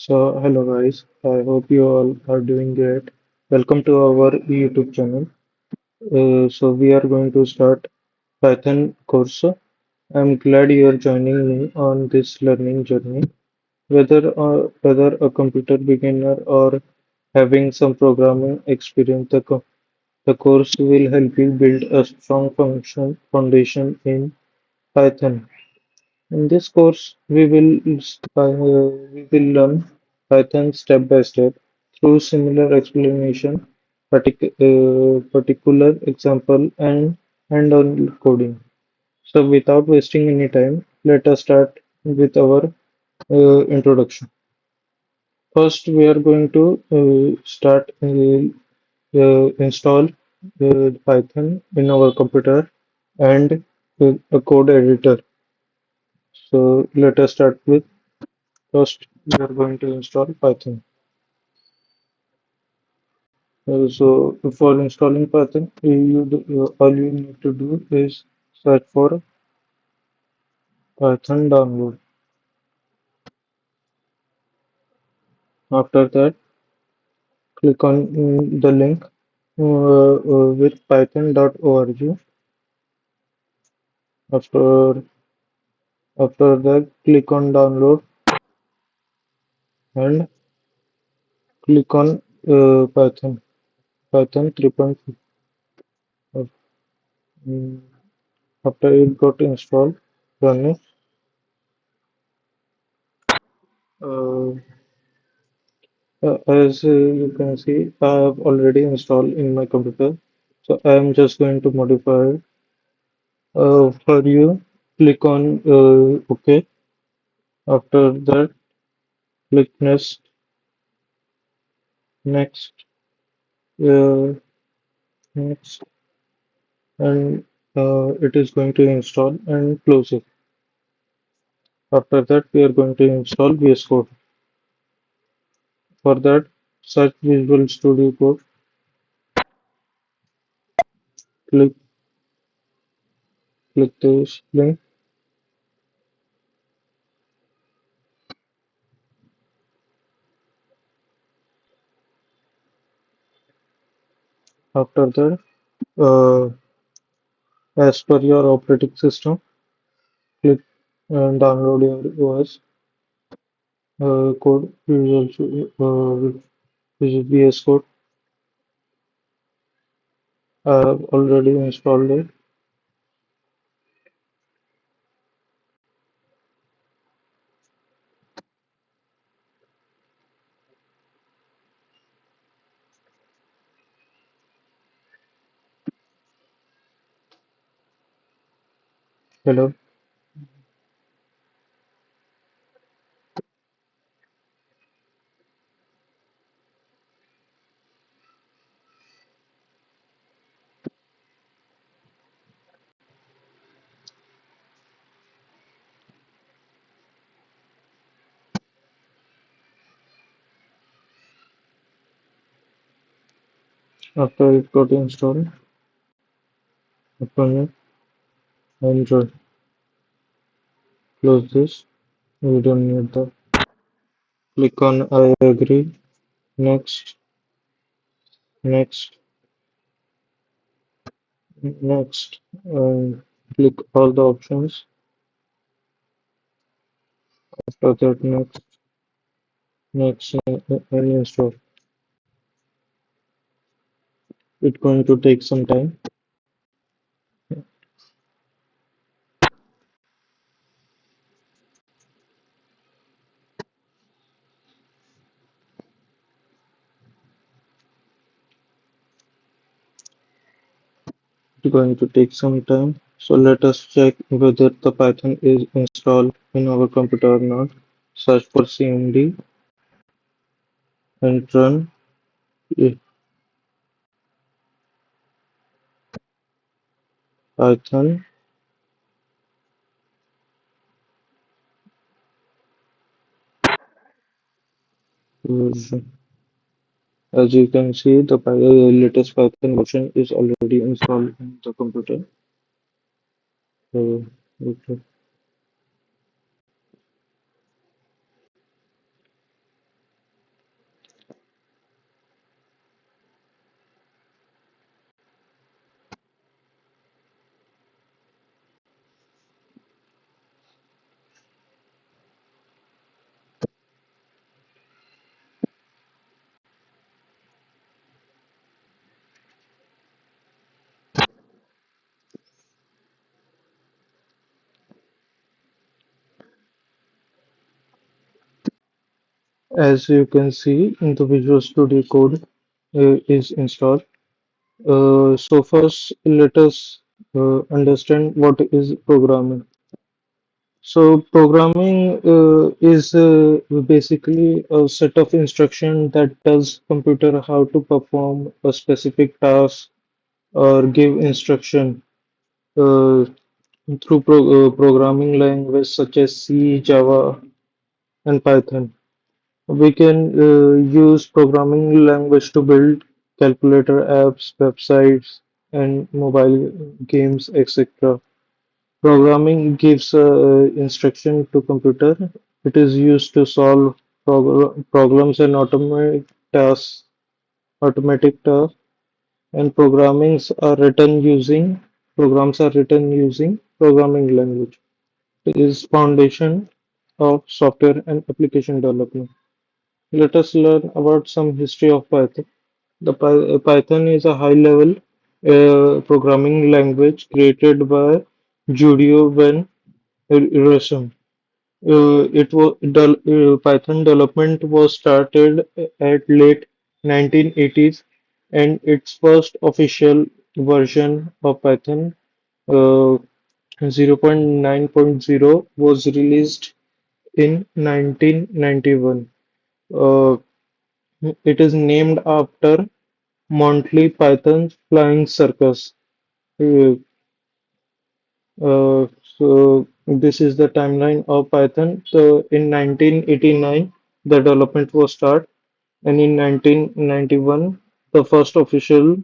Hello guys, I hope you all are doing great. Welcome to our YouTube channel. We are going to start Python course. I'm glad you are joining me on this learning journey. Whether a computer beginner or having some programming experience, the course will help you build a strong function foundation in Python. In this course, we will learn Python step by step through similar explanation, particular example, and hand-on coding. So, without wasting any time, let us start with our introduction. First, we are going to start install Python in our computer and a code editor. So, let us start with first, we are going to install Python. For installing Python, all you need to do is search for Python download. After that, click on the link with python.org. After that, click on download and click on Python 3.5. Mm, After it got installed, run it. Uh, as you can see, I have already installed in my computer. So I am just going to modify it. For you, click on OK. After that, click next, uh, next, and it is going to install and close it. After that, we are going to install VS Code. For that, search Visual Studio Code. Click this link. After that, uh, as per your operating system, click and download your OS code, which is VS Code. I have already installed it. Hello. After it got installed, open it and close this. We don't need that. Click on I agree. Next, next, next. And click all the options. After that, next, and install. It's going to take some time. It's going to take some time. So let us check whether the Python is installed in our computer or not. Search for cmd and run Python version. As you can see, the latest Python version is already installed in the computer. So, okay. As you can see in the Visual Studio Code is installed. So first let us understand what is programming. So programming is basically a set of instruction that tells computer how to perform a specific task or give instruction uh, through programming language such as C, Java, and Python. We can use programming language to build calculator apps, websites, and mobile games, etc. Programming gives instruction to computer. It is used to solve problems and tasks, automatic tasks, and programs are written using programming language. It is foundation of software and application development. Let us learn about some history of Python. Python is a high-level programming language created by Julio Van Rossum. Python development was started at late 1980s, and its first official version of Python 0.9.0 was released in 1991. Uh, it is named after Monty Python's Flying Circus. Uh, so this is the timeline of Python. So in 1989, the development was started, and in 1991, the first official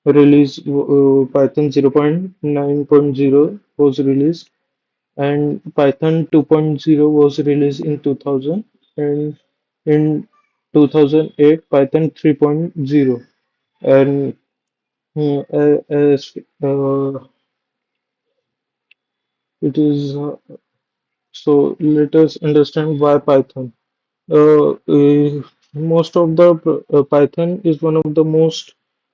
release Python 0.9.0 was released, and Python 2.0 was released in 2000, and in 2008, Python 3.0, and as it is so let us understand why Python. Most of the Python is one of the most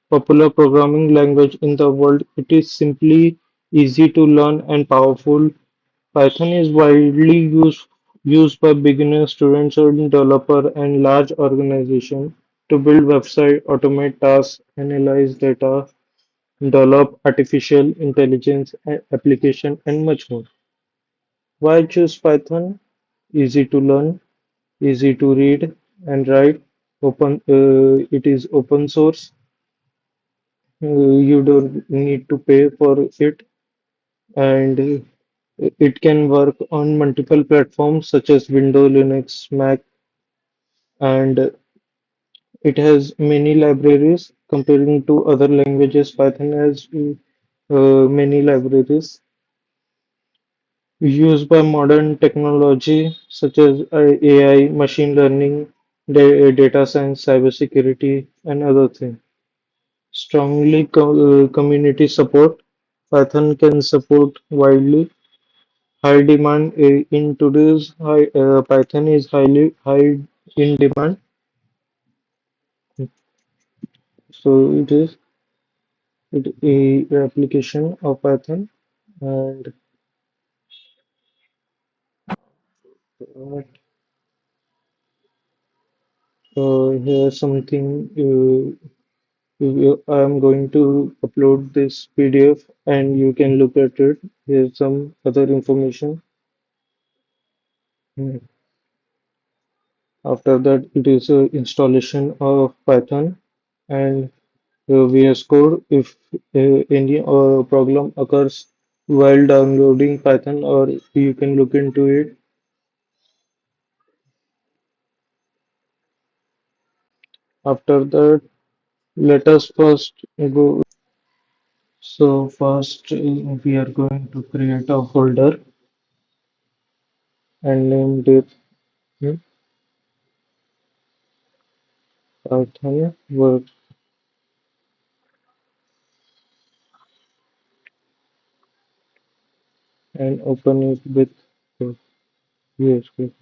popular programming language in the world. It is simply easy to learn and powerful. Python is widely used by beginners, students, and developer and large organizations to build website, automate tasks, analyze data, develop artificial intelligence application, and much more. Why choose Python? Easy to learn, easy to read and write. It is open source. You don't need to pay for it, and it can work on multiple platforms such as Windows, Linux, Mac, and it has many libraries. Comparing to other languages, Python has many libraries used by modern technology such as AI, machine learning, data science, cybersecurity, and other things. Strongly community support. Python can support widely. High demand in today's Python is highly high in demand. So it is a application of Python, and here's something. I am going to upload this PDF, and you can look at it. Here's some other information. Mm. After that, it is a installation of Python and VS Code. If any problem occurs while downloading Python, or you can look into it. After that, let us first go. So first, we are going to create a folder and name it hmm, Python work and open it with VS Code.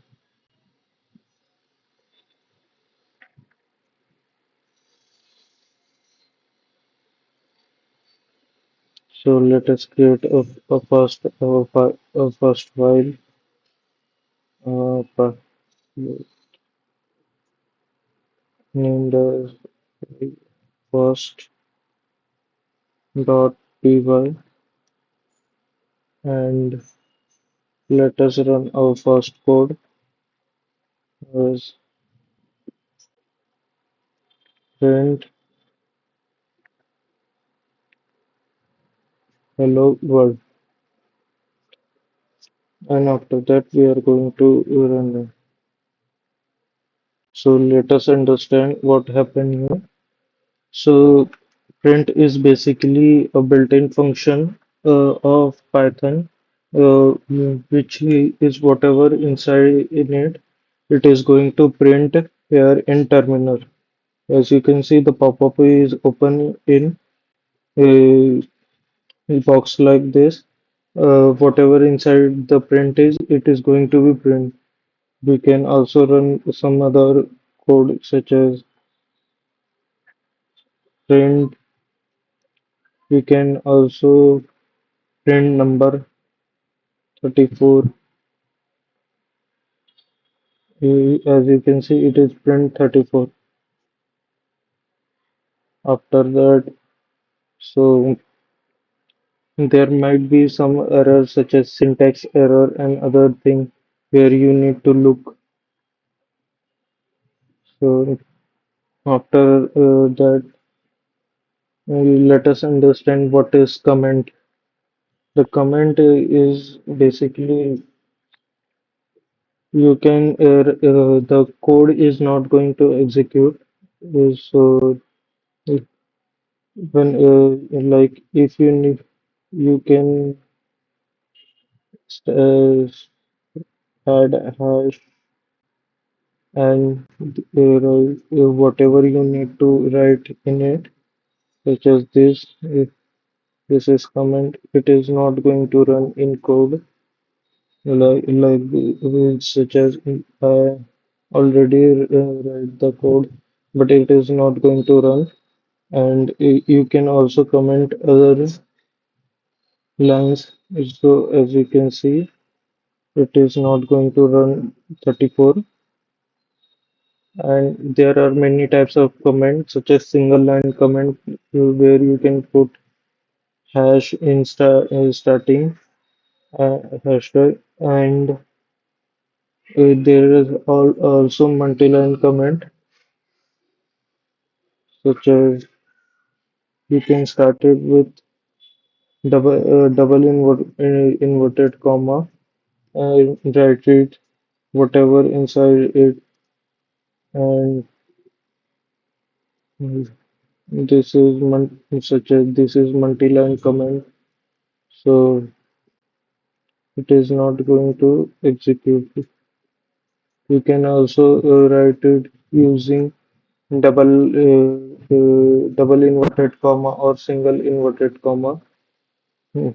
So let us create a first file. Uh, named as first dot py, and let us run our first code as print hello world, and after that we are going to run it. So let us understand what happened here. So print is basically a built-in function of Python, which is whatever inside in it. It is going to print here in terminal. As you can see, the pop-up is open in a box like this. Whatever inside the print is, it is going to be print. We can also run some other code such as print. We can also print number 34. As you can see, it is print 34. After that, so there might be some errors such as syntax error and other thing where you need to look. So after that, let us understand what is comment. The comment is basically you can the code is not going to execute. So when like if you need, you can uh, add hash and whatever you need to write in it, such as this. If this is comment, it is not going to run in code such as I already write the code, but it is not going to run. And you can also comment other lines. So as you can see, it is not going to run 34. And there are many types of comments, such as single line comment, where you can put hash in starting hashtag, and there is also multi-line comment, such as you can start it with double inverted comma and write it whatever inside it, and this is such as this is multi-line comment, so it is not going to execute. You can also write it using double inverted comma or single inverted comma. Hmm.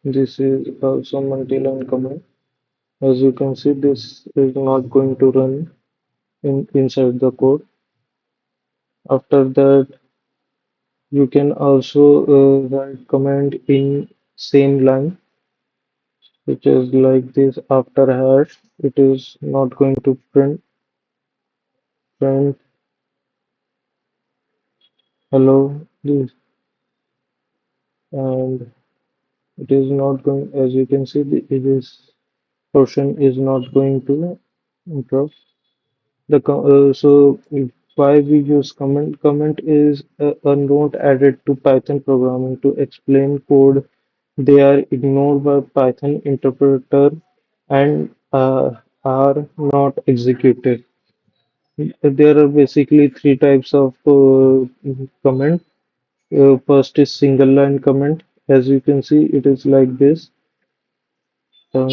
This is also multi-line command. As you can see, this is not going to run inside the code. After that, you can also write command in same line, which is like this. After hash, it is not going to print hello this, and it is not going. As you can see, it is portion is not going to interrupt. So why we use comment? Comment is a note added to Python programming to explain code. They are ignored by Python interpreter and are not executed. There are basically three types of comment. First is single line comment. As you can see, it is like this. Um,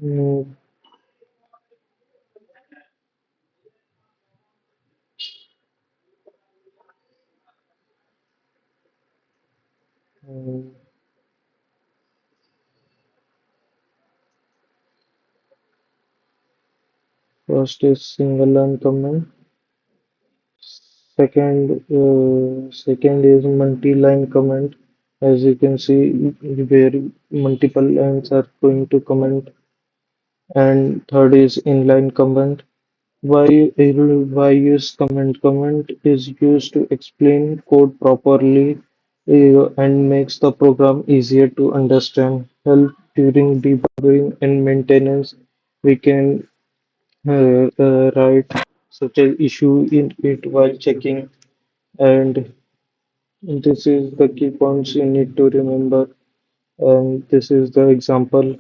mm, mm, First is single line comment. Second is multi-line comment. As you can see, where multiple lines are going to comment. And third is inline comment. Why use comment? Comment is used to explain code properly and makes the program easier to understand. Help during debugging and maintenance. We can write such an issue in it while checking, and this is the key points you need to remember. And this is the example.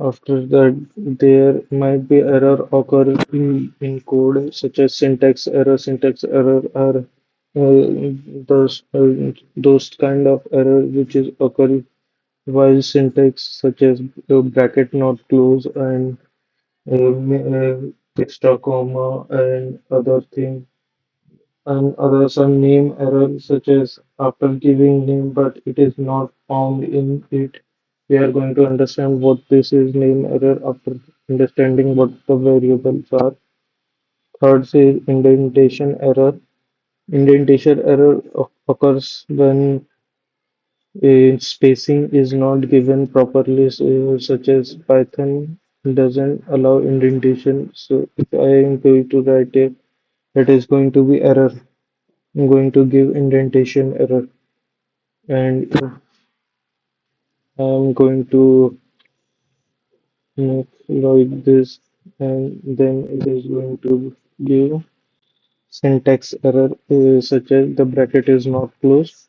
After that, there might be error occur in code such as syntax error. Syntax error are those kind of error which is occur while syntax such as bracket not close and extra comma and other thing, and others are name errors such as after giving name but it is not found in it. We are going to understand what this is name error after understanding what the variables are. Third is indentation error. Indentation error occurs when spacing is not given properly, such as Python doesn't allow indentation. So if I am going to write it, it is going to be error. I'm going to give indentation error, and I'm going to make like this, and then it is going to give syntax error, such as the bracket is not closed,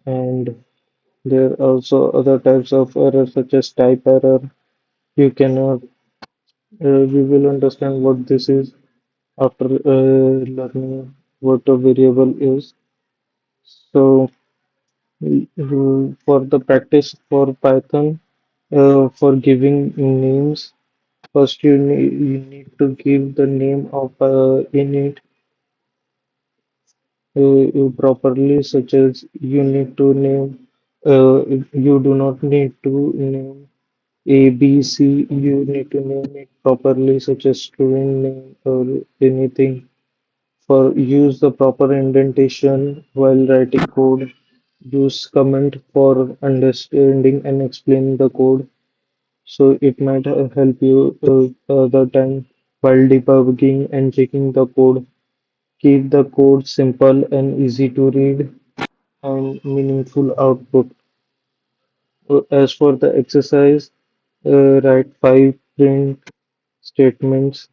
and there are also other types of error such as type error. You cannot. We will understand what this is after learning what a variable is. So, for the practice for Python, for giving names, first you need to give the name of init properly, such as you need to name. You do not need to name A, B, C. You need to name it properly, such as student name or anything. For use the proper indentation while writing code. Use comment for understanding and explaining the code. So it might help you the time while debugging and checking the code. Keep the code simple and easy to read and meaningful output. As for the exercise, write 5 print statements,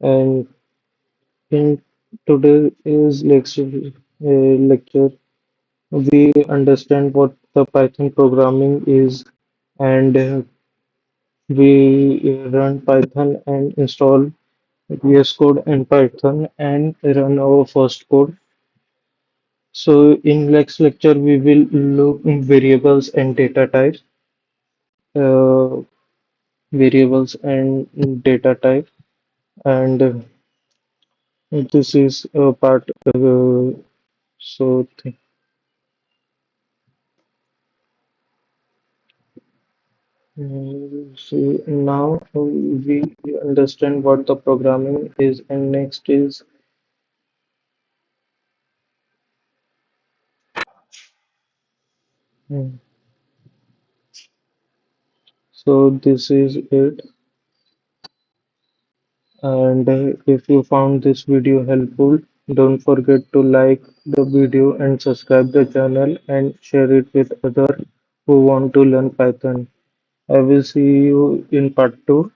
and in today's lecture, we understand what the Python programming is, and we run Python and install VS Code and Python and run our first code. So in next lecture, we will look in variables and data types, uh, variables and data type, and this is a part. So, so now we understand what the programming is, and next is so this is it. And if you found this video helpful, don't forget to like the video and subscribe the channel and share it with others who want to learn Python. I will see you in part 2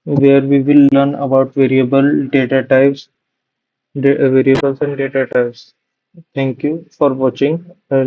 where we will learn about variables and data types. Thank you for watching.